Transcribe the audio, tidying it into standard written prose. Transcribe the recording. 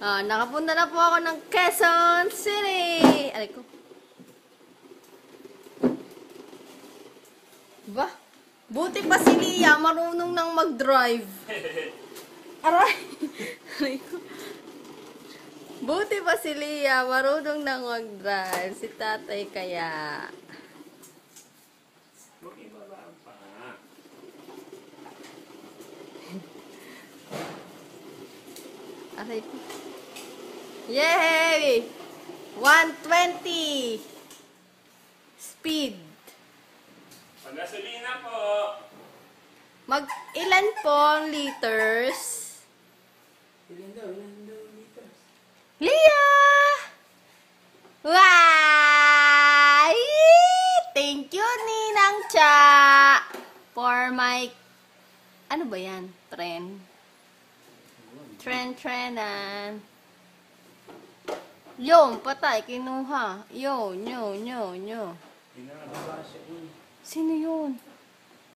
Nakapunta na po ako ng Quezon City. Aray ko. Ba? Buti pa si Lia, marunong nang mag-drive. Aray. Aray ko. Buti pa si Lia, marunong nang mag-drive. Si tatay kaya. Aray ko. Yay! 120 speed. Pagasolina po. Ilan po ang liters? Ilan daw liters? Lia! Wow! Thank you, Ninang Cha! For my... Ano ba yan? Trenan. Yung, patay, kinuha. Yo. Pinababa siya. Sino yun?